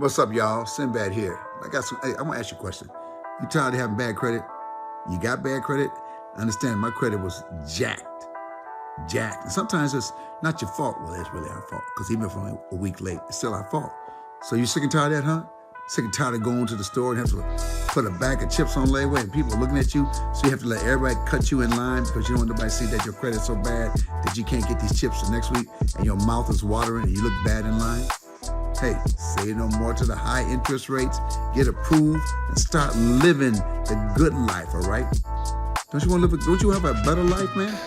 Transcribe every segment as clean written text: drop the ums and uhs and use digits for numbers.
What's up, y'all? Sinbad here. Hey, I want to ask you a question. You tired of having bad credit? You got bad credit? I understand my credit was jacked. And sometimes it's not your fault. Well, it's really our fault, because even if we're a week late, it's still our fault. So you sick and tired of that, huh? Sick and tired of going to the store and have to put a bag of chips on layaway and people are looking at you, so you have to let everybody cut you in line because you don't want nobody to see that your credit's so bad that you can't get these chips the next week and your mouth is watering and you look bad in line? Hey, say no more to the high interest rates, get approved, and start living the good life, all right? Don't you want to have a better life, man?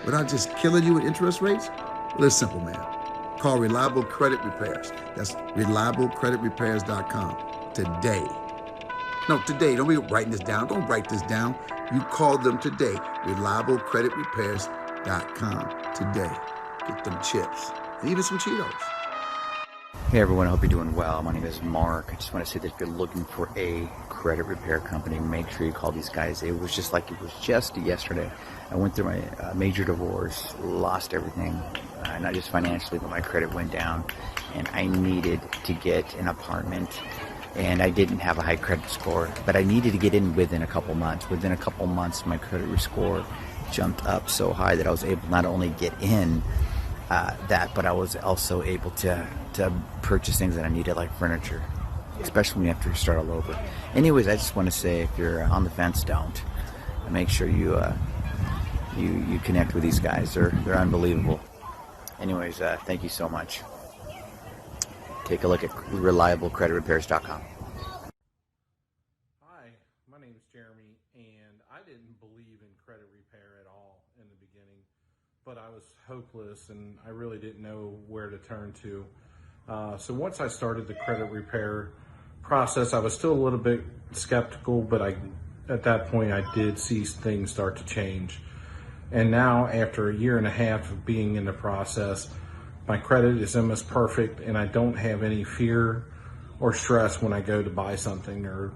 Without just killing you with interest rates? Well, it's simple, man. Call Reliable Credit Repairs. That's reliablecreditrepairs.com today. No, today. Don't be writing this down. Don't write this down. You call them today. reliablecreditrepairs.com today. Get them chips and even some Cheetos. Hey everyone, I hope you're doing well. My name is Mark. I just want to say that if you're looking for a credit repair company, make sure you call these guys. It was just like it was just yesterday. I went through my major divorce, lost everything, not just financially, but my credit went down, and I needed to get an apartment, and I didn't have a high credit score, but I needed to get in within a couple months. Within a couple months, my credit score jumped up so high that I was able not only get in but I was also able to purchase things that I needed, like furniture, especially when you have to start all over. Anyways, I just want to say, if you're on the fence, don't. Make sure you connect with these guys. They're unbelievable. Anyways, thank you so much. Take a look at reliablecreditrepairs.com. Hi, my name is Jeremy, and I didn't believe in credit repair at all in the beginning, but I was hopeless and I really didn't know where to turn to. So once I started the credit repair process, I was still a little bit skeptical, but at that point I did see things start to change. And now, after a year and a half of being in the process, my credit is almost perfect, and I don't have any fear or stress when I go to buy something or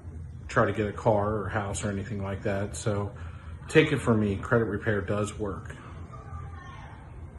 try to get a car or house or anything like that. So take it from me, credit repair does work.